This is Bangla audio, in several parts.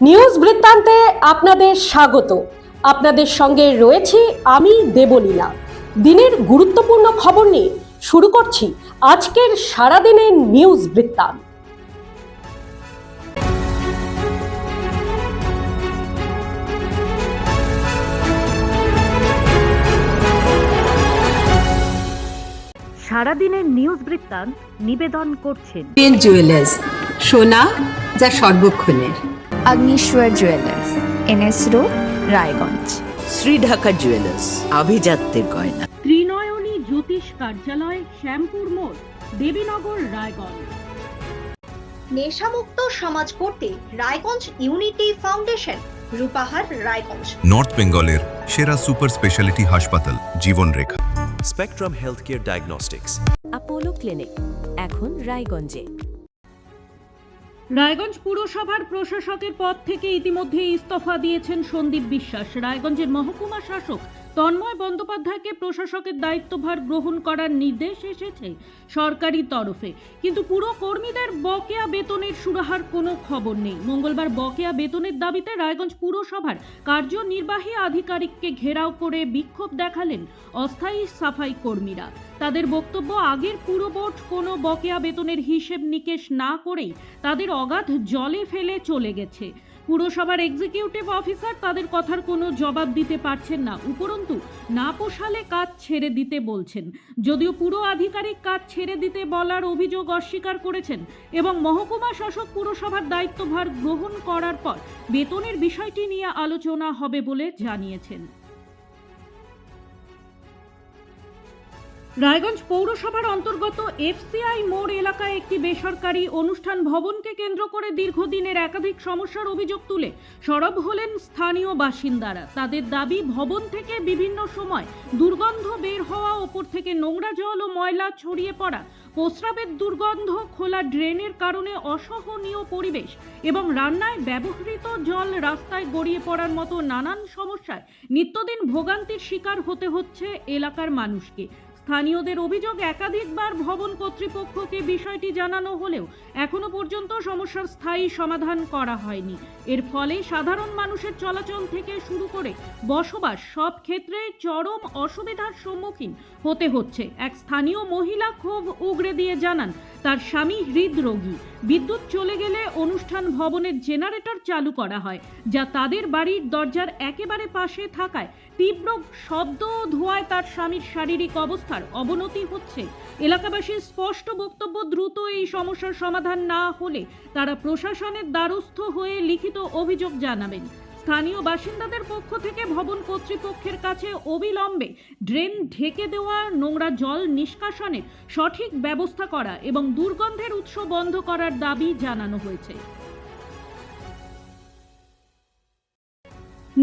নিউজ বৃত্তান্তে আপনাদের স্বাগত। আপনাদের সঙ্গে রয়েছি আমি দেবলীনা। দিনের গুরুত্বপূর্ণ খবর নিয়ে শুরু করছি আজকের সারাদিনের নিউজ বৃত্তান্ত। সারাদিনের নিউজ বৃত্তান্ত নিবেদন করছেন জুয়েলার্স, সোনা যা সর্বক্ষণের। Agnishwar jewellers, NS road, Raiganj. Shri Dhaka jewellers, আভিজাত্যের গয়না। ত্রিনয়নী জ্যোতিষ কার্যালয়, শ্যামপুর মোড়, দেবীনগর, রায়গঞ্জ। নেশামুক্ত সমাজ করতে Raiganj unity foundation, Rupahar, Raiganj. North বেঙ্গলের সেরা সুপার স্পেশালিটি হাসপাতাল Jibanrekha. Spectrum healthcare diagnostics, Apollo clinic, এখন রায়গঞ্জে। রায়গঞ্জ পুরসভার প্রশাসকের পদ থেকে ইতিমধ্যে ইস্তফা দিয়েছেন সন্দীপ বিশ্বাস। রায়গঞ্জের মহকুমা শাসক তন্ময় বন্দ্যোপাধ্যায়কে প্রশাসকের দায়িত্বভার গ্রহণ করার নির্দেশ এসেছে সরকারি তরফে, কিন্তু পুরো কর্মীদের বকেয়া বেতনের সুরাহার কোনো খবর নেই। মঙ্গলবার বকেয়া বেতনের দাবিতে রায়গঞ্জ পুরসভার কার্যনির্বাহী আধিকারিককে ঘেরাও করে বিক্ষোভ দেখালেন অস্থায়ী সাফাই কর্মীরা। তাদের বক্তব্য, আগের পুরো বোর্ড কোনো বকেয়া বেতনের হিসেব নিকেশ না করেই তাদের অগাধ জলে ফেলে চলে গেছে। পুরসভার এক্সিকিউটিভ অফিসার তাদের কথার কোনো জবাব দিতে পারছেন না, উপরন্তু না পোষালে কাজ ছেড়ে দিতে বলছেন। যদিও পুরো আধিকারিক কাজ ছেড়ে দিতে বলার অভিযোগ অস্বীকার করেছেন এবং মহকুমা শাসক পুরসভার দায়িত্বভার গ্রহণ করার পর বেতনের বিষয়টি নিয়ে আলোচনা হবে বলে জানিয়েছেন। রায়গঞ্জ পৌরসভার অন্তর্গত এফসিআই মোড় এলাকায় একটি বেসরকারি অনুষ্ঠান ভবনকে কেন্দ্র করে দীর্ঘদিনের একাধিক সমস্যার অভিযোগ তুলে সরব হলেন স্থানীয় বাসিন্দারা। তাদের দাবি, ভবন থেকে বিভিন্ন সময় দুর্গন্ধ বের হওয়া, ওপর থেকে নোংরা জল ও ময়লা ছড়িয়ে পড়া, প্রস্রাবের দুর্গন্ধ, খোলা ড্রেনের কারণে অসহনীয় পরিবেশ এবং রান্নায় ব্যবহৃত জল রাস্তায় গড়িয়ে পড়ার মতো নানান সমস্যায় নিত্যদিন ভোগান্তির শিকার হতে হচ্ছে এলাকার মানুষকে। স্থানীয়দের অভিযোগ, একাধিকবার ভবন কর্তৃপক্ষকে বিষয়টি জানানো হলেও এখনো পর্যন্ত সমস্যার স্থায়ী সমাধান করা হয়নি। এর ফলে সাধারণ মানুষের চলাচল থেকে শুরু করে বসবাস সব ক্ষেত্রে চরম অসুবিধার সম্মুখীন হতে হচ্ছে। এক স্থানীয় মহিলা ক্ষোভ উগরে দিয়ে জানান, তার স্বামী হৃদরোগী। বিদ্যুৎ চলে গেলে অনুষ্ঠান ভবনের জেনারেটর চালু করা হয়, যা তাদের বাড়ির দরজার একেবারে পাশে থাকায় তীব্র শব্দ ও ধোঁয়ায় তার স্বামীর শারীরিক অবস্থার অবনতি হচ্ছে। এলাকাবাসীর স্পষ্ট বক্তব্য, দ্রুত এই সমস্যার সমাধান না হলে তারা প্রশাসনের দ্বারস্থ হয়ে লিখিত অভিযোগ জানাবেন। স্থানীয় বাসিন্দাদের পক্ষ থেকে ভবন কর্তৃপক্ষের কাছে অবিলম্বে ড্রেন ঢেকে দেওয়া, নোংরা জল নিষ্কাশনের সঠিক ব্যবস্থা করা এবং দুর্গন্ধের উৎস বন্ধ করার দাবি জানানো হয়েছে।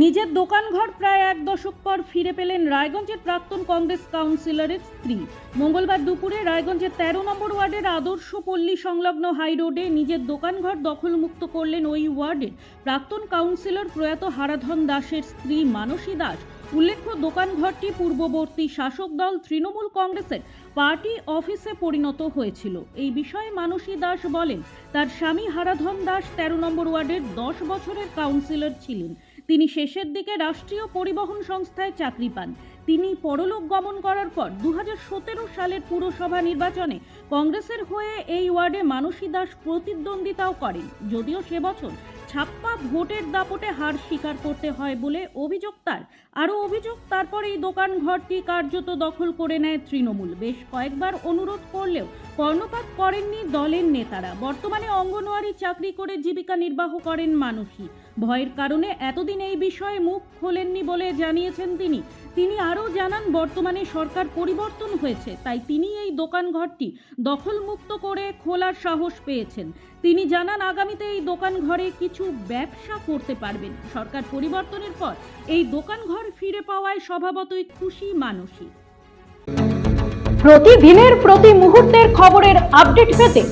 নিজের দোকানঘর প্রায় এক দশক পর ফিরে পেলেন রায়গঞ্জের প্রাক্তন কংগ্রেস কাউন্সিলরের স্ত্রী। মঙ্গলবার দুপুরে রায়গঞ্জের 13 নম্বর ওয়ার্ডের আদর্শ পল্লী সংলগ্ন হাই রোডে নিজের দোকানঘর দখলমুক্ত করলেন ওই ওয়ার্ডের প্রাক্তন কাউন্সিলর প্রয়াত হারাধন দাসের স্ত্রী মানসী দাস। উল্লেখ্য, দোকানঘরটি পূর্ববর্তী শাসক দল তৃণমূল কংগ্রেসের পার্টি অফিসে পরিণত হয়েছিল। এই বিষয়ে মানসী দাস বলেন, তার স্বামী হারাধন দাস 13 নম্বর ওয়ার্ডের 10 বছরের কাউন্সিলর ছিলেন। তিনি শেষের দিকে রাষ্ট্রীয় পরিবহন সংস্থায় চাকরি পান। তিনি পরলোক গমন করার পর 2017 সালের পুরসভা নির্বাচনে কংগ্রেসের হয়ে এই ওয়ার্ডে মানসী দাস প্রতিদ্বন্দ্বিতাও করেন, যদিও সে বছর ছাপ্পা ভোটের দাপটে হার স্বীকার করতে হয় বলে অভিযোগ তার। আরও অভিযোগ, তারপর এই দোকান ঘরটি কার্যত দখল করে নেয় তৃণমূল। বেশ কয়েকবার অনুরোধ করলেও কর্ণপাত করেননি দলের নেতারা। বর্তমানে অঙ্গনওয়াড়ি চাকরি করে জীবিকা নির্বাহ করেন মানসী। ভয়ের কারণে এতদিন এই বিষয়ে মুখ খোলেননি বলে জানিয়েছেন তিনি। তিনি আরও জানান, বর্তমানে সরকার পরিবর্তন হয়েছে, তাই তিনি এই দোকানঘরটি দখলমুক্ত করে খোলার সাহস পেয়েছেন। তিনি জানান, আগামীতে এই দোকান ঘরে কিছু ব্যবসা করতে পারবেন। সরকার পরিবর্তনের পর এই দোকানঘর ফিরে পাওয়ায় স্বভাবতই খুশি মানসী। প্রতিদিনের প্রতি মুহূর্তের খবরের আপডেট পেতে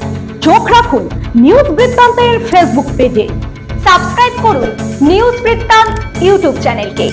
চোখ রাখুন নিউজ বৃত্তান্তের ফেসবুক পেজে। সাবস্ক্রাইব করুন নিউজ বৃত্তান্ত ইউটিউব চ্যানেলকে।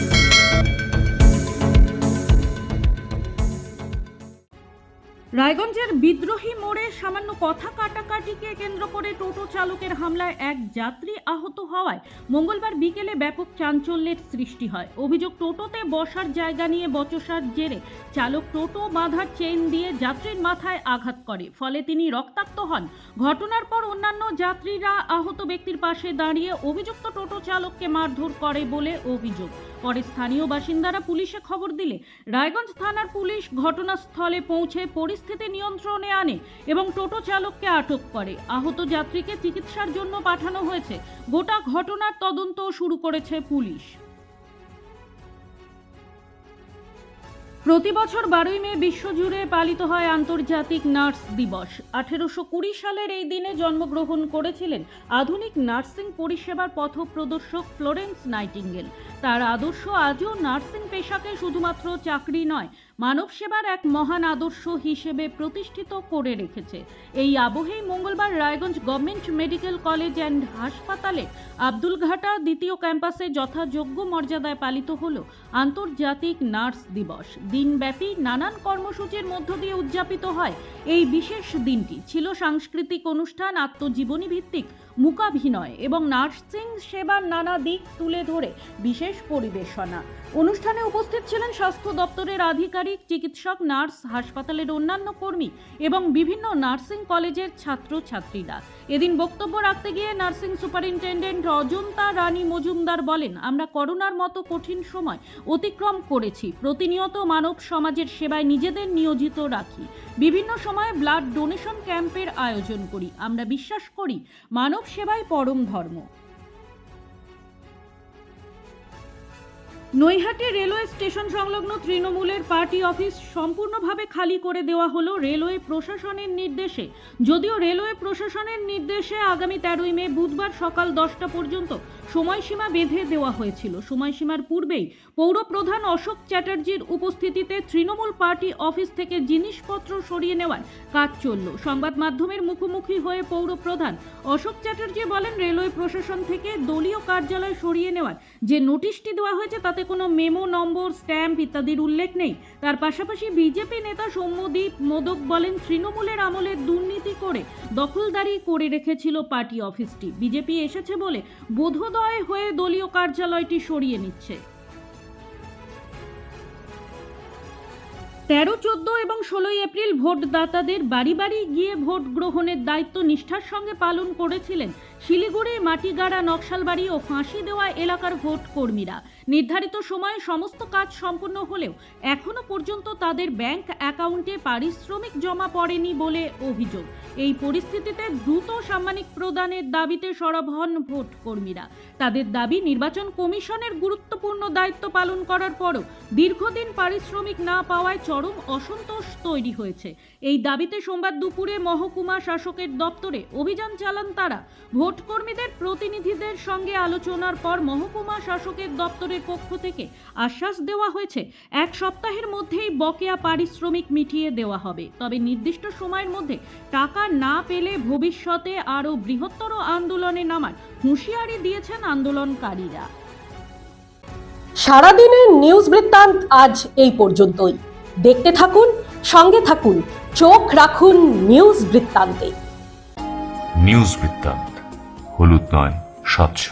রায়গঞ্জের বিদ্রোহী মোড়ে সামান্য কথা কাটাকাটিকে কেন্দ্র করে টোটো চালকের হামলায় এক যাত্রী আহত হওয়ায় মঙ্গলবার বিকেলে ব্যাপক চাঞ্চল্যের সৃষ্টি হয়। অভিযোগ, টোটোতে বসার জায়গা নিয়ে বচসার জেরে চালক টোটো বাঁধার চেইন দিয়ে যাত্রীর মাথায় আঘাত করে, ফলে তিনি রক্তাক্ত হন। ঘটনার পর অন্যান্য যাত্রীরা আহত ব্যক্তির পাশে দাঁড়িয়ে অভিযুক্ত টোটো চালককে মারধর করে বলে অভিযোগ। পরে স্থানীয় বাসিন্দারা পুলিশে খবর দিলে রায়গঞ্জ থানার পুলিশ ঘটনাস্থলে পৌঁছে পরিস্থিতি নিয়ন্ত্রণে আনে এবং টোটো চালককে আটক করে। আহত যাত্রীকে চিকিৎসার জন্য পাঠানো হয়েছে। গোটা ঘটনার তদন্ত শুরু করেছে পুলিশ। প্রতি বছর 12ই মে বিশ্বজুড়ে পালিত হয় আন্তর্জাতিক নার্স দিবস। 1820 সালের এই দিনে জন্মগ্রহণ করেছিলেন আধুনিক নার্সিং পরিষেবার পথপ্রদর্শক ফ্লোরেন্স নাইটিঙ্গেল। তার আদর্শ আজও নার্সিং পেশাকে শুধুমাত্র চাকরি নয়, মানব সেবার এক মহান আদর্শ হিসেবে প্রতিষ্ঠিত করে রেখেছে। এই আবহেই মঙ্গলবার Raiganj government medical college and হাসপাতালে আব্দুলঘাটা দ্বিতীয় ক্যাম্পাসে যথাযোগ্য মর্যাদায় পালিত হল আন্তর্জাতিক নার্স দিবস। দিনব্যাপী নানান কর্মসূচির মধ্য দিয়ে উদযাপিত হয় এই বিশেষ দিনটি। ছিল সাংস্কৃতিক অনুষ্ঠান, আত্মজীবনী ভিত্তিক মূকাভিনয় এবং নার্সিং সেবার নানা দিক তুলে ধরে বিশেষ পরিবেশনা। অনুষ্ঠানে উপস্থিত ছিলেন স্বাস্থ্য দপ্তরের আধিকারিক, চিকিৎসক, নার্স, হাসপাতালের অন্যান্য কর্মী এবং বিভিন্ন নার্সিং কলেজের ছাত্রছাত্রীরা। এদিন বক্তব্য রাখতে গিয়ে নার্সিং সুপারিনটেন্ডেন্ট অজন্তা রানী মজুমদার বলেন, আমরা করোনার মতো কঠিন সময় অতিক্রম করেছি। প্রতিনিয়ত মানব সমাজের সেবায় নিজেদের নিয়োজিত রাখি। বিভিন্ন সময়ে ব্লাড ডোনেশন ক্যাম্পের আয়োজন করি। আমরা বিশ্বাস করি মানব সেবাই পরম ধর্ম। নৈহাটি রেলওয়ে স্টেশন সংলগ্ন তৃণমূলের পার্টি অফিস সম্পূর্ণভাবে খালি করে দেওয়া হলো রেলওয়ে প্রশাসনের নির্দেশে। যদিও রেলওয়ে প্রশাসনের নির্দেশে আগামী 13ই মে বুধবার সকাল 10টা পর্যন্ত সময়সীমা বেঁধে দেওয়া হয়েছিল। সময়সীমার পূর্বেই পৌরপ্রধান অশোক চ্যাটার্জির উপস্থিতিতে তৃণমূল পার্টি অফিস থেকে জিনিসপত্র সরিয়ে নেওয়ার কাজ চলল। সংবাদ মাধ্যমের মুখোমুখি হয়ে পৌরপ্রধান অশোক চ্যাটার্জি বলেন, রেলওয়ে প্রশাসন থেকে দলীয় কার্যালয় সরিয়ে নেওয়ার যে নোটিশটি দেওয়া হয়েছে তাতে কোনো মেমো নম্বর, স্ট্যাম্প ইত্যাদির উল্লেখ নেই। তার পাশাপাশি বিজেপি নেতা সৌম্যদীপ মোদক বলেন, তৃণমূলের আমলে দুর্নীতি করে দখলদারি করে রেখেছিল পার্টি অফিসটি। বিজেপি এসেছে বলে বোধোদয় হয়ে দলীয় কার্যালয়টি সরিয়ে নিচ্ছে। 13, 14 এবং 16ই এপ্রিল ভোটদাতাদের বাড়ি বাড়ি গিয়ে ভোট গ্রহণের দায়িত্ব নিষ্ঠার সঙ্গে পালন করেছিলেন শিলিগুড়ি, মাটিগাড়া, নকশালবাড়ি ও ফাঁসি দেওয়া এলাকার ভোট কর্মীরা। নির্ধারিত সময়ে সমস্ত কাজ সম্পন্ন হলেও এখনো পর্যন্ত তাদের ব্যাংক অ্যাকাউন্টে পারিশ্রমিক জমা পড়েনি বলে অভিযোগ। এই পরিস্থিতিতে দ্রুত সাম্মানিক প্রদানের দাবিতে সরব হন ভোট কর্মীরা। তাদের দাবি, নির্বাচন কমিশনের গুরুত্বপূর্ণ দায়িত্ব পালন করার পরও দীর্ঘদিন পারিশ্রমিক না পাওয়ায় চরম অসন্তোষ তৈরি হয়েছে। এই দাবিতে সোমবার দুপুরে মহকুমা শাসকের দপ্তরে অভিযান চালান তারা। ভোট কর্মীদের প্রতিনিধিদের সঙ্গে আলোচনার পর মহকুমা শাসকের দপ্তরের পক্ষ থেকে আশ্বাস দেওয়া হয়েছে 1 সপ্তাহের মধ্যেই বকেয়া পারিশ্রমিক মিটিয়ে দেওয়া হবে। তবে নির্দিষ্ট সময়ের মধ্যে টাকা না পেলে ভবিষ্যতে আরও বৃহত্তর আন্দোলনে নামার হুঁশিয়ারি দিয়েছেন আন্দোলনকারীরা। সারাদিনের নিউজ বৃত্তান্ত আজ এই পর্যন্তই। দেখতে থাকুন, সঙ্গে থাকুন, চোখ রাখুন নিউজ বৃত্তান্তে। নিউজ বৃত্তান্ত, হলুদ নয়, স্বচ্ছ।